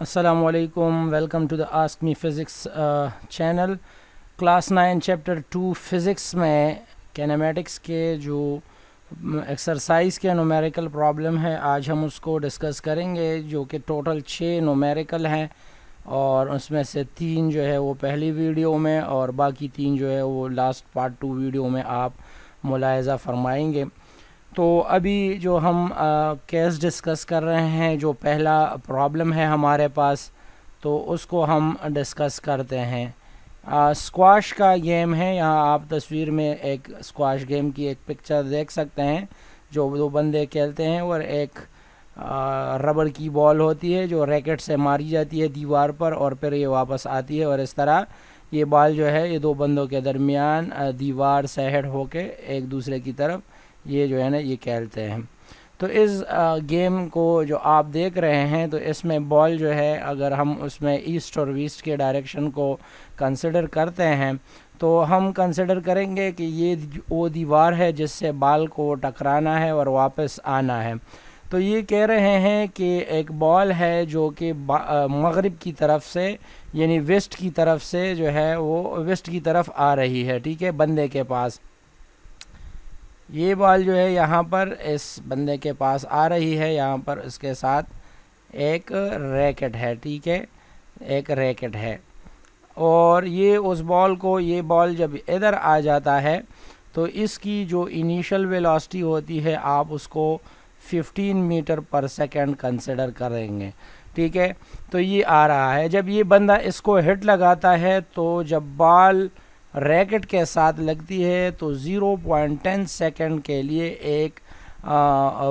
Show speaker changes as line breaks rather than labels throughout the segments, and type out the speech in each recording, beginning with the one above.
Assalamualaikum, welcome to the Ask Me Physics channel. Class 9 chapter 2 physics में कैनेमेटिक्स के जो exercise के न्यूमेरिकल प्रॉब्लम है आज हम उसको डिस्कस करेंगे, जो कि टोटल 6 न्यूमेरिकल हैं और उसमें से 3 जो है वो पहली वीडियो में और बाकी 3 जो है वो लास्ट पार्ट 2 वीडियो में आप मुलाहिज़ा फरमाएंगे। तो अभी जो हम केस डिस्कस कर रहे हैं, जो पहला प्रॉब्लम है हमारे पास, तो उसको हम डिस्कस करते हैं। स्क्वाश का गेम है। यहाँ आप तस्वीर में एक स्क्वाश गेम की एक पिक्चर देख सकते हैं, जो दो बंदे खेलते हैं और एक रबर की बॉल होती है जो रैकेट से मारी जाती है दीवार पर और फिर ये वापस आती है और इस तरह ये बॉल जो है ये दो बंदों के दरमियान दीवार से हेड होके एक दूसरे की तरफ ये जो है ना ये खेलते हैं। तो इस गेम को जो आप देख रहे हैं, तो इसमें बॉल जो है अगर हम उसमें ईस्ट और वेस्ट के डायरेक्शन को कंसिडर करते हैं तो हम कंसिडर करेंगे कि ये वो दीवार है जिससे बॉल को टकराना है और वापस आना है। तो ये कह रहे हैं कि एक बॉल है जो कि मगरिब की तरफ से यानी वेस्ट की तरफ से जो है वो वेस्ट की तरफ आ रही है, ठीक है, बंदे के पास। ये बॉल जो है यहाँ पर इस बंदे के पास आ रही है, यहाँ पर इसके साथ एक रैकेट है, ठीक है, एक रैकेट है। और ये उस बॉल को, ये बॉल जब इधर आ जाता है तो इसकी जो इनिशियल वेलोसिटी होती है आप उसको 15 मीटर पर सेकंड कंसिडर करेंगे, ठीक है। तो ये आ रहा है, जब ये बंदा इसको हिट लगाता है तो जब बॉल रैकेट के साथ लगती है तो 0.10 सेकंड के लिए एक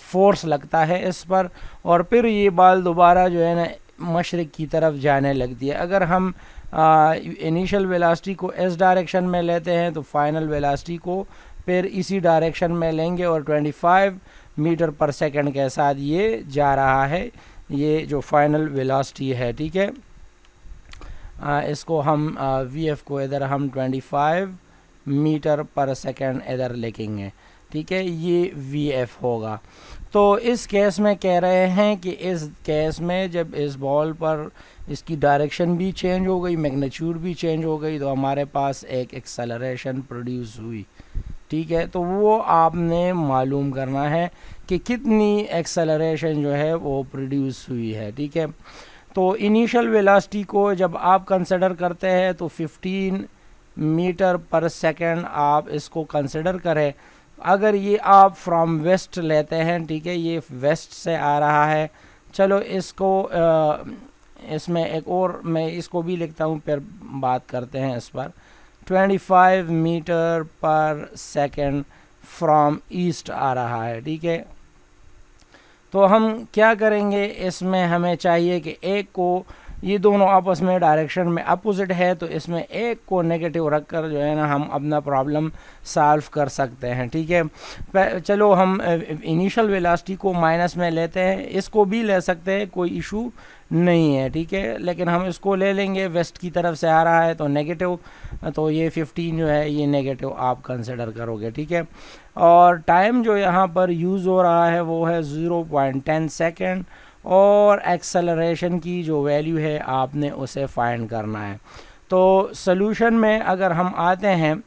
फोर्स लगता है इस पर और फिर ये बॉल दोबारा जो है ना मशरिक की तरफ जाने लगती है। अगर हम इनिशियल वेलोसिटी को इस डायरेक्शन में लेते हैं तो फाइनल वेलोसिटी को फिर इसी डायरेक्शन में लेंगे और 25 मीटर पर सेकंड के साथ ये जा रहा है, ये जो फाइनल वेलोसिटी है, ठीक है। इसको हम वी एफ को इधर हम 25 मीटर पर सेकंड इधर लिखेंगे, ठीक है, ये वी एफ होगा। तो इस केस में कह रहे हैं कि इस केस में जब इस बॉल पर इसकी डायरेक्शन भी चेंज हो गई, मैग्नीट्यूड भी चेंज हो गई, तो हमारे पास एक एक्सेलरेशन प्रोड्यूस हुई, ठीक है। तो वो आपने मालूम करना है कि कितनी एक्सेलरेशन जो है वो प्रोड्यूस हुई है, ठीक है। तो इनिशियल वेलोसिटी को जब आप कंसिडर करते हैं तो 15 मीटर पर सेकंड आप इसको कंसिडर करें। अगर ये आप फ्रॉम वेस्ट लेते हैं, ठीक है, ये वेस्ट से आ रहा है। चलो इसको इसमें एक और मैं इसको भी लिखता हूँ, फिर बात करते हैं इस पर। 25 मीटर पर सेकंड फ्रॉम ईस्ट आ रहा है, ठीक है। तो हम क्या करेंगे, इसमें हमें चाहिए कि एक को, ये दोनों आपस में डायरेक्शन में अपोजिट है, तो इसमें एक को नेगेटिव रखकर जो है ना हम अपना प्रॉब्लम सॉल्व कर सकते हैं, ठीक है। चलो हम इनिशियल वेलोसिटी को माइनस में लेते हैं, इसको भी ले सकते हैं, कोई इशू नहीं है, ठीक है, लेकिन हम इसको ले लेंगे। वेस्ट की तरफ से आ रहा है तो नेगेटिव, तो ये 15 जो है ये नेगेटिव आप कंसिडर करोगे, ठीक है। और टाइम जो यहाँ पर यूज़ हो रहा है वो है 0.10 सेकेंड और एक्सेलरेशन की जो वैल्यू है आपने उसे फाइंड करना है। तो सॉल्यूशन में अगर हम आते हैं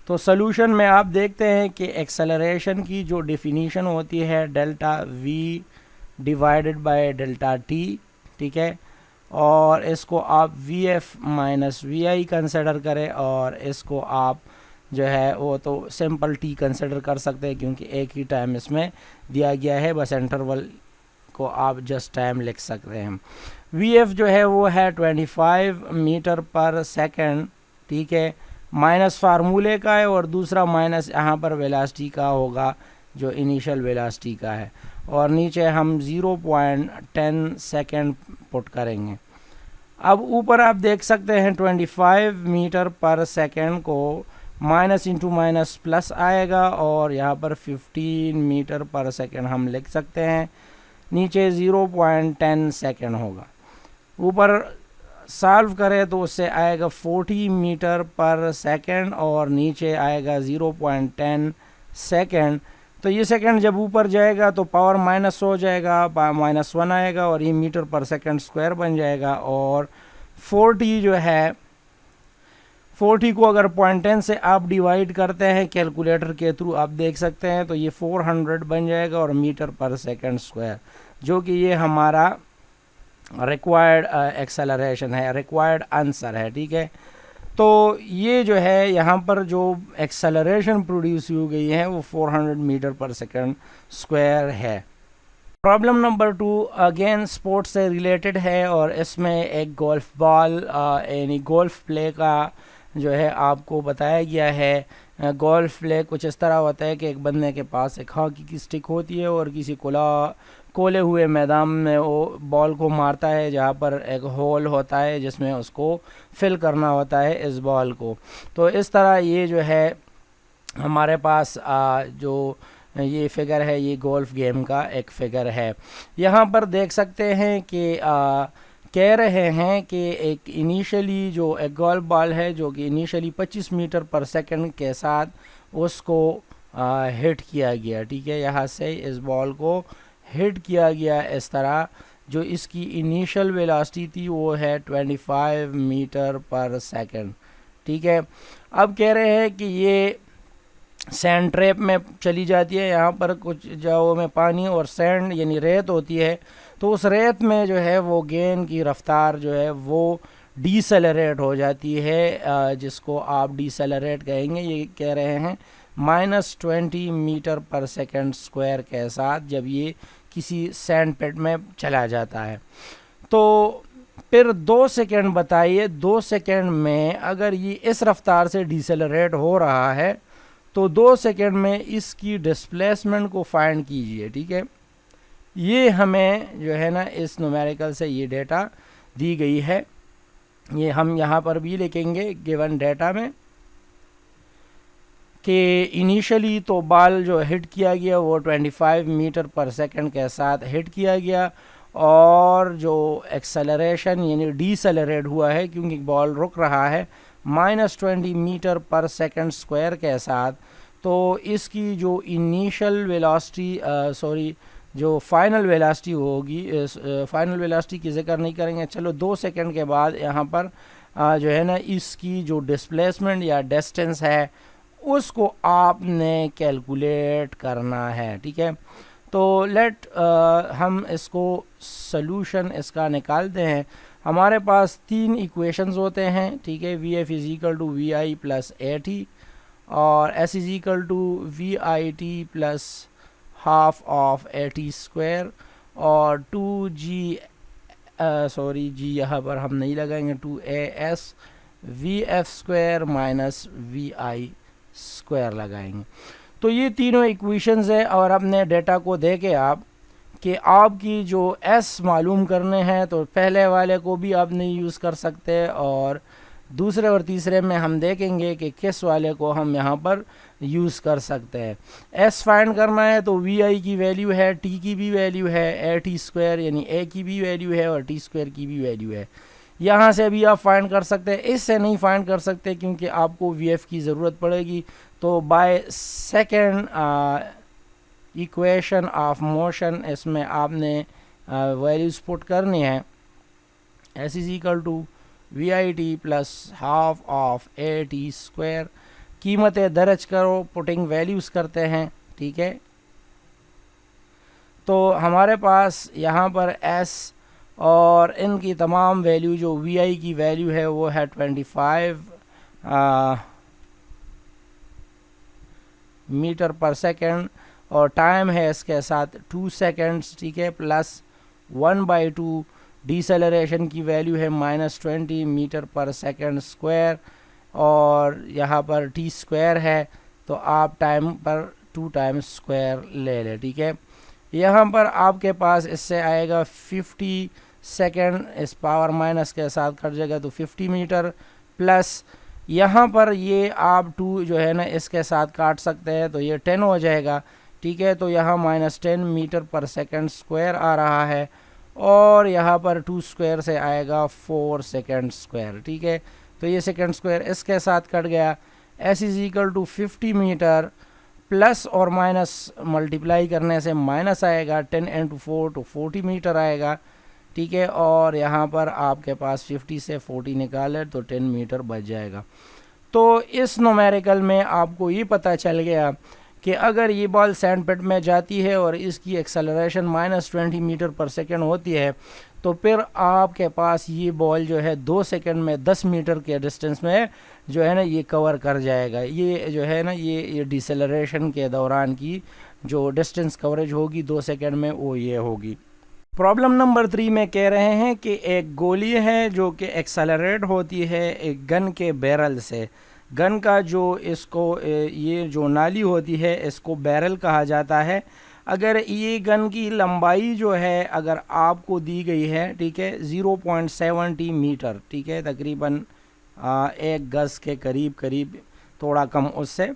तो सॉल्यूशन में आप देखते हैं कि एक्सेलरेशन की जो डेफिनीशन होती है delta V divided by delta T, ठीक है। और इसको आप V F minus V I consider करें और इसको आप जो है वो तो सिंपल टी कंसिडर कर सकते हैं क्योंकि एक ही टाइम इसमें दिया गया है, बस इंटरवल को आप जस्ट टाइम लिख सकते हैं। वी एफ जो है वो है 25 मीटर पर सेकंड, ठीक है, माइनस फार्मूले का है और दूसरा माइनस यहाँ पर वेलोसिटी का होगा जो इनिशियल वेलोसिटी का है, और नीचे हम 0.10 सेकंड पुट करेंगे। अब ऊपर आप देख सकते हैं 25 मीटर पर सेकंड को माइनस इंटू माइनस प्लस आएगा और यहाँ पर 15 मीटर पर सेकंड हम लिख सकते हैं, नीचे 0.10 सेकंड होगा। ऊपर सॉल्व करें तो उससे आएगा 40 मीटर पर सेकंड और नीचे आएगा 0.10 सेकंड। तो ये सेकंड जब ऊपर जाएगा तो पावर माइनस हो जाएगा, -1 आएगा और ये मीटर पर सेकंड स्क्वायर बन जाएगा। और 40 जो है 40 को अगर 0.10 से आप डिवाइड करते हैं कैलकुलेटर के थ्रू, आप देख सकते हैं, तो ये 400 बन जाएगा और मीटर पर सेकंड स्क्वायर, जो कि ये हमारा रिक्वायर्ड एक्सेलरेशन है, रिक्वायर्ड आंसर है। ठीक है, तो ये जो है यहाँ पर जो एक्सेलरेशन प्रोड्यूस हो गई है वो 400 मीटर पर सेकंड स्क्वायर है। प्रॉब्लम नंबर 2 अगेन स्पोर्ट्स से रिलेटेड है और इसमें एक गोल्फ बॉल यानी गोल्फ प्ले का जो है आपको बताया गया है। गोल्फ प्ले कुछ इस तरह होता है कि एक बंदे के पास एक हॉकी की स्टिक होती है और किसी कोले हुए मैदान में वो बॉल को मारता है, जहाँ पर एक होल होता है जिसमें उसको फिल करना होता है इस बॉल को। तो इस तरह ये जो है हमारे पास जो ये फिगर है ये गोल्फ गेम का एक फिगर है। यहाँ पर देख सकते हैं कि कह रहे हैं कि एक इनिशियली जो एक गोल्फ बॉल है जो कि इनिशियली 25 मीटर पर सेकंड के साथ उसको हिट किया गया। ठीक है, यहाँ से इस बॉल को हिट किया गया इस तरह। जो इसकी इनिशियल वेलोसिटी थी वो है 25 मीटर पर सेकंड। ठीक है, अब कह रहे हैं कि ये सैंड ट्रैप में चली जाती है। यहाँ पर कुछ जगहों में पानी और सैंड यानी रेत होती है, तो उस रेत में जो है वो गेंद की रफ्तार जो है वो डीसेलरेट हो जाती है, जिसको आप डीसेलरेट कहेंगे। ये कह रहे हैं -20 मीटर पर सेकंड स्क्वायर के साथ जब ये किसी सैंड पिट में चला जाता है। तो फिर 2 सेकंड बताइए, 2 सेकंड में अगर ये इस रफ्तार से डीसेलरेट हो रहा है तो 2 सेकंड में इसकी डिस्प्लेसमेंट को फाइंड कीजिए। ठीक है, ये हमें जो है ना इस न्यूमेरिकल से ये डेटा दी गई है। ये हम यहाँ पर भी लिखेंगे गिवन डेटा में कि इनिशियली तो बॉल जो हिट किया गया वो 25 मीटर पर सेकंड के साथ हिट किया गया और जो एक्सेलरेशन यानी डीसेलरेट हुआ है क्योंकि बॉल रुक रहा है -20 मीटर पर सेकंड स्क्वायर के साथ। तो इसकी जो इनिशियल वेलोसिटी जो फाइनल वेलोसिटी होगी, फाइनल वेलोसिटी की जिक्र नहीं करेंगे, चलो 2 सेकंड के बाद यहाँ पर जो है ना इसकी जो डिस्प्लेसमेंट या डिस्टेंस है उसको आपने कैलकुलेट करना है। ठीक है, तो हम इसको सॉल्यूशन इसका निकालते हैं। हमारे पास 3 इक्वेशंस होते हैं। ठीक है, V F is equal to V I plus A T और S is equal to V I T plus half of A T square और 2g जी यहाँ पर हम नहीं लगाएंगे, 2as V F square minus V I square लगाएंगे। तो ये तीनों इक्वेशंस है और अपने डेटा को देके आप कि आपकी जो s मालूम करने हैं तो पहले वाले को भी आप नहीं यूज़ कर सकते और दूसरे और तीसरे में हम देखेंगे कि किस वाले को हम यहाँ पर यूज़ कर सकते हैं। s फाइंड करना है तो वी आई की वैल्यू है, t की भी वैल्यू है, ए टी स्क्वायर यानी a की भी वैल्यू है और t स्क्वायर की भी वैल्यू है। यहाँ से भी आप फाइंड कर सकते हैं, इससे नहीं फाइंड कर सकते क्योंकि आपको वी एफ की ज़रूरत पड़ेगी। तो by second equation of motion इसमें आपने वैल्यूज पुट करनी है। S is equal to V I T plus half of A T square, कीमतें दर्ज करो, पुटिंग वैल्यूज करते हैं। ठीक है, तो हमारे पास यहाँ पर s और इनकी तमाम वैल्यू जो वी आई की वैल्यू है वो है 25 मीटर पर सेकेंड और टाइम है इसके साथ 2 सेकेंड्स। ठीक है, प्लस 1/2 डीसेलरेशन की वैल्यू है -20 मीटर पर सेकेंड स्क्वायर और यहाँ पर टी स्क्वायर है तो आप टाइम पर 2 टाइम्स स्क्वायर ले लें। ठीक है, यहाँ पर आपके पास इससे आएगा 50 सेकेंड, इस पावर माइनस के साथ कट जाएगा तो 50 मीटर प्लस यहाँ पर ये आप 2 जो है ना इसके साथ काट सकते हैं तो ये 10 हो जाएगा। ठीक है, तो यहाँ -10 मीटर पर सेकेंड स्क्वायर आ रहा है और यहाँ पर 2 स्क्वायर से आएगा 4 सेकेंड स्क्वायर। ठीक है, तो ये सेकेंड स्क्वायर इसके साथ कट गया। s is equal to 50 metre plus और माइनस मल्टीप्लाई करने से माइनस आएगा, 10 इंटू 4 तो 40 मीटर आएगा, ठीक है। और यहाँ पर आपके पास 50 से 40 निकाले तो 10 मीटर बच जाएगा। तो इस न्यूमेरिकल में आपको ये पता चल गया कि अगर ये बॉल सैंड पिट में जाती है और इसकी एक्सेलरेशन -20 मीटर पर सेकेंड होती है, तो फिर आपके पास ये बॉल जो है 2 सेकंड में 10 मीटर के डिस्टेंस में जो है ना ये कवर कर जाएगा। ये जो है ना ये डिसेलरेशन के दौरान की जो डिस्टेंस कवरेज होगी 2 सेकंड में वो ये होगी। प्रॉब्लम नंबर 3 में कह रहे हैं कि एक गोली है जो कि एक्सेलरेट होती है एक गन के बैरल से। गन का जो इसको ये जो नाली होती है इसको बैरल कहा जाता है। अगर ये गन की लंबाई जो है अगर आपको दी गई है, ठीक है, 0.70 मीटर, ठीक है, तकरीबन 1 गज के करीब थोड़ा कम उससे,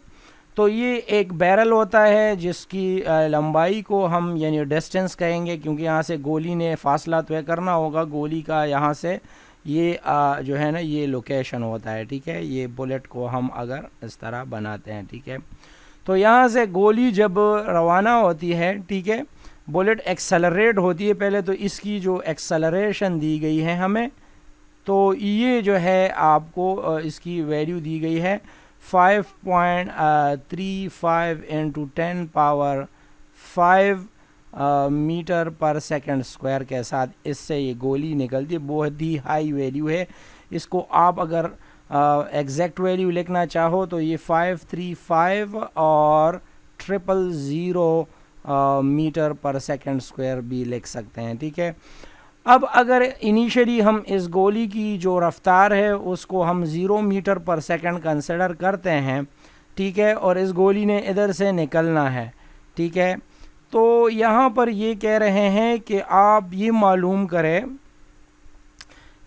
तो ये एक बैरल होता है जिसकी लंबाई को हम यानी डिस्टेंस कहेंगे, क्योंकि यहाँ से गोली ने फासला तय करना होगा। गोली का यहाँ से ये जो है ना ये लोकेशन होता है, ठीक है। ये बुलेट को हम अगर इस तरह बनाते हैं, ठीक है, तो यहाँ से गोली जब रवाना होती है, ठीक है, बुलेट एक्सेलरेट होती है पहले, तो इसकी जो एक्सेलरेशन दी गई है हमें, तो ये जो है आपको इसकी वैल्यू दी गई है 5.35 इंटू 10 पावर 5 मीटर पर सेकंड स्क्वायर के साथ इससे ये गोली निकलती है। बहुत ही हाई वैल्यू है। इसको आप अगर एग्जैक्ट वैल्यू लिखना चाहो तो ये 535 और 000 मीटर पर सेकंड स्क्वायर भी लिख सकते हैं, ठीक है। अब अगर इनिशियली हम इस गोली की जो रफ्तार है उसको हम 0 मीटर पर सेकंड कंसिडर करते हैं, ठीक है, और इस गोली ने इधर से निकलना है, ठीक है, तो यहाँ पर ये कह रहे हैं कि आप ये मालूम करें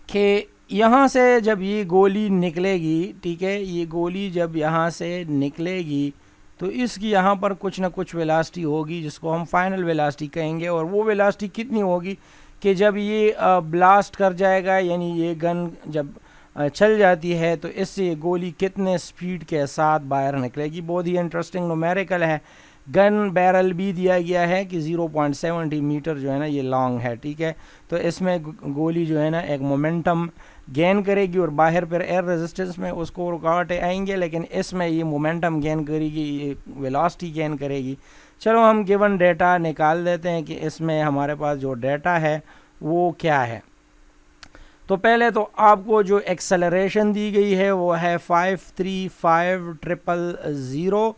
कि यहाँ से जब ये गोली निकलेगी, ठीक है, ये गोली जब यहाँ से निकलेगी तो इसकी यहाँ पर कुछ ना कुछ वेलोसिटी होगी जिसको हम फाइनल वेलोसिटी कहेंगे। और वो वेलोसिटी कितनी होगी कि जब ये ब्लास्ट कर जाएगा, यानी ये गन जब चल जाती है तो इससे ये गोली कितने स्पीड के साथ बाहर निकलेगी। बहुत ही इंटरेस्टिंग न्यूमेरिकल है। गन बैरल भी दिया गया है कि 0.70 मीटर जो है ना ये लॉन्ग है, ठीक है, तो इसमें गोली जो है ना एक मोमेंटम गेन करेगी और बाहर पर एयर रेजिस्टेंस में उसको रुकावटें आएंगे, लेकिन इसमें ये मोमेंटम गेन करेगी, ये वेलोसिटी गेन करेगी। चलो हम गिवन डेटा निकाल देते हैं कि इसमें हमारे पास जो डेटा है वो क्या है। तो पहले तो आपको जो एक्सेलरेशन दी गई है वो है 535,000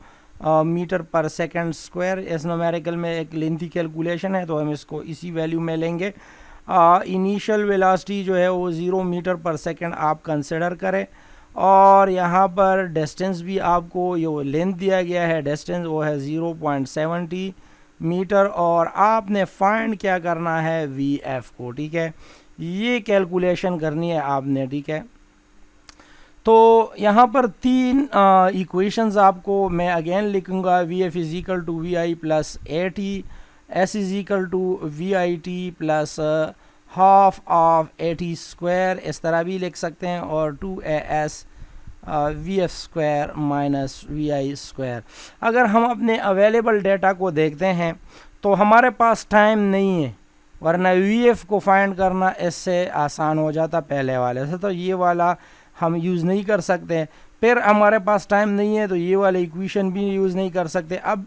मीटर पर सेकंड स्क्वायर। इस न्यूमेरिकल में एक लेंथी कैलकुलेशन है तो हम इसको इसी वैल्यू में लेंगे। इनिशियल वेलोसिटी जो है वो 0 मीटर पर सेकंड आप कंसिडर करें, और यहाँ पर डिस्टेंस भी आपको ये लेंथ दिया गया है, डिस्टेंस वो है 0.70 मीटर, और आपने फाइंड क्या करना है VF को, ठीक है, ये कैलकुलेशन करनी है आपने, ठीक है। तो यहाँ पर 3 इक्वेशंस आपको मैं अगेन लिखूंगा। VF is equal to VI plus AT, S is equal to VIT plus half of AT square, इस तरह भी लिख सकते हैं, और 2AS VF square minus VI square. अगर हम अपने अवेलेबल डेटा को देखते हैं तो हमारे पास टाइम नहीं है, वरना VF को फाइंड करना इससे आसान हो जाता पहले वाले से, तो ये वाला हम यूज़ नहीं कर सकते। फिर हमारे पास टाइम नहीं है तो ये वाले इक्वेशन भी यूज़ नहीं कर सकते। अब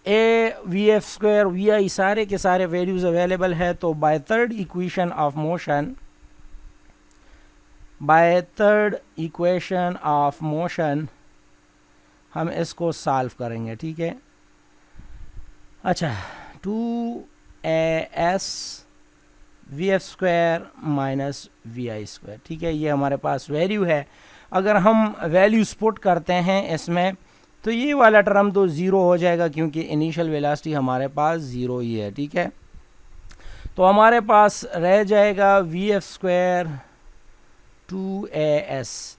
VF स्क्वायर VI सारे के सारे वैल्यूज़ अवेलेबल है, तो by third equation of motion हम इसको सॉल्व करेंगे, ठीक है। अच्छा, 2AS VF square minus VI square, ठीक है, ये हमारे पास वैल्यू है। अगर हम वैल्यूज पुट करते हैं इसमें तो ये वाला टर्म तो ज़ीरो हो जाएगा क्योंकि इनिशियल वेलोसिटी हमारे पास ज़ीरो ही है, ठीक है। तो हमारे पास रह जाएगा VF स्क्वायर 2AS।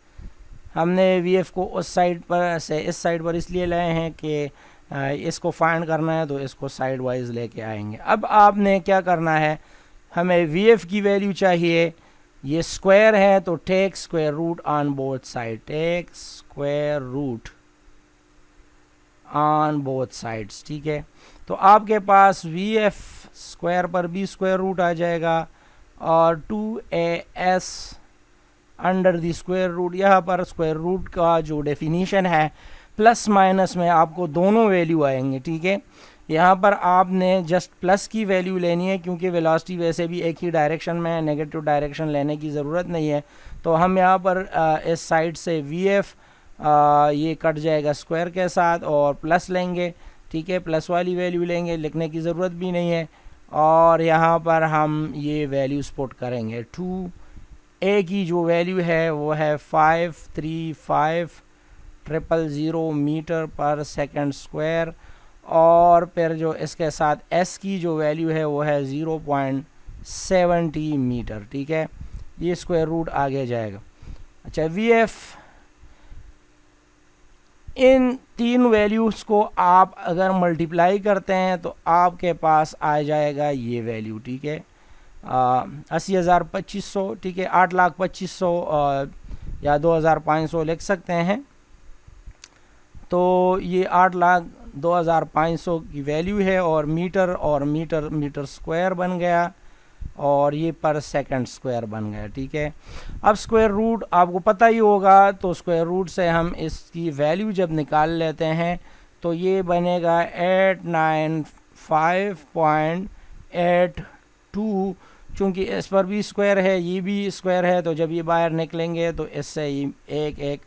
हमने VF को उस साइड पर से इस साइड पर इसलिए लाए हैं कि इसको फाइंड करना है तो इसको साइड वाइज लेके आएंगे। अब आपने क्या करना है, हमें VF की वैल्यू चाहिए, ये स्क्वायर है तो take square root on both side, take square root on both sides, ठीक है। तो आपके पास वी एफ स्क्वायर पर भी स्क्वायर रूट आ जाएगा और 2as under the square root, यहाँ पर स्क्वायर रूट का जो डेफिनीशन है प्लस माइनस में आपको दोनों वैल्यू आएंगे, ठीक है। यहाँ पर आपने जस्ट प्लस की वैल्यू लेनी है क्योंकि वेलोसिटी वैसे भी एक ही डायरेक्शन में है, नेगेटिव डायरेक्शन लेने की ज़रूरत नहीं है। तो हम यहाँ पर इस साइड से वी एफ ये कट जाएगा स्क्वायर के साथ और प्लस लेंगे, ठीक है, प्लस वाली वैल्यू लेंगे, लिखने की ज़रूरत भी नहीं है। और यहाँ पर हम ये वैल्यूज पुट करेंगे। 2a की जो वैल्यू है वो है 535000 मीटर पर सेकंड स्क्वायर, और फिर जो इसके साथ s की जो वैल्यू है वो है 0.70 मीटर, ठीक है। ये स्क्वायर रूट आगे जाएगा। अच्छा, वी एफ, इन तीन वैल्यूज़ को आप अगर मल्टीप्लाई करते हैं तो आपके पास आ जाएगा ये वैल्यू, ठीक है, 80,2500, ठीक है, 8,25,000 या 2,500 लिख सकते हैं। तो ये 8,02,500 की वैल्यू है और मीटर स्क्वायर बन गया और ये पर सेकंड स्क्वायर बन गया, ठीक है। अब स्क्वायर रूट आपको पता ही होगा, तो स्क्वायर रूट से हम इसकी वैल्यू जब निकाल लेते हैं तो ये बनेगा 895.82। चूँकि इस पर भी स्क्वायर है, ये भी स्क्वायर है, तो जब ये बाहर निकलेंगे तो इससे एक एक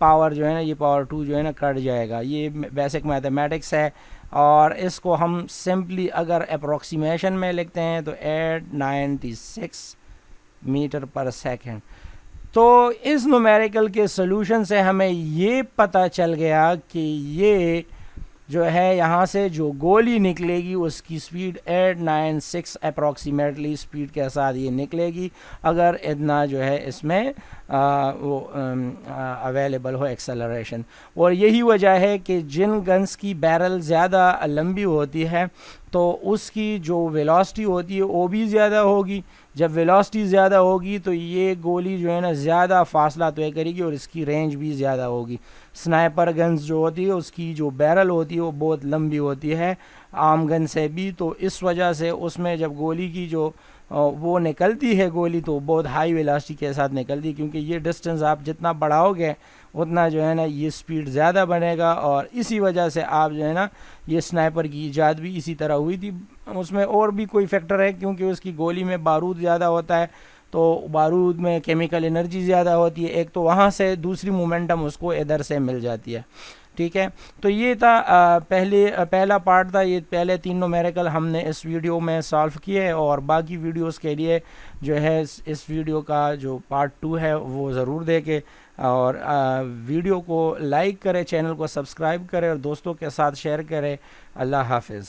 पावर जो है ना, ये पावर 2 जो है ना कट जाएगा। ये बेसिक मैथमेटिक्स है और इसको हम सिंपली अगर अप्रोक्सीमेशन में लिखते हैं तो 896 मीटर पर सेकंड। तो इस न्यूमेरिकल के सॉल्यूशन से हमें ये पता चल गया कि ये जो है यहाँ से जो गोली निकलेगी उसकी स्पीड 896 अप्रॉक्सीमेटली स्पीड के साथ ये निकलेगी, अगर इतना जो है इसमें वो अवेलेबल हो एक्सेलरेशन। और यही वजह है कि जिन गन्स की बैरल ज़्यादा लंबी होती है तो उसकी जो वेलोसिटी होती है वो भी ज़्यादा होगी। जब वेलोसिटी ज़्यादा होगी तो ये गोली जो है ना ज़्यादा फासला तय करेगी और इसकी रेंज भी ज़्यादा होगी। स्नाइपर गन्स जो होती है उसकी जो बैरल होती है वो बहुत लंबी होती है आम गन से भी, तो इस वजह से उसमें जब गोली की जो वो निकलती है गोली तो बहुत हाई वेलोसिटी के साथ निकलती है, क्योंकि ये डिस्टेंस आप जितना बढ़ाओगे उतना जो है ना ये स्पीड ज़्यादा बनेगा। और इसी वजह से आप जो है ना ये स्नाइपर की ईजाद भी इसी तरह हुई थी। उसमें और भी कोई फैक्टर है, क्योंकि उसकी गोली में बारूद ज़्यादा होता है, तो बारूद में केमिकल एनर्जी ज़्यादा होती है एक, तो वहाँ से दूसरी मोमेंटम उसको इधर से मिल जाती है, ठीक है। तो ये था पहला पार्ट था, ये पहले तीन न्यूमेरिकल हमने इस वीडियो में सॉल्व किए, और बाकी वीडियोस के लिए जो है इस वीडियो का जो पार्ट 2 है वो ज़रूर देखें, और वीडियो को लाइक करें, चैनल को सब्सक्राइब करें और दोस्तों के साथ शेयर करें। अल्लाह हाफिज़।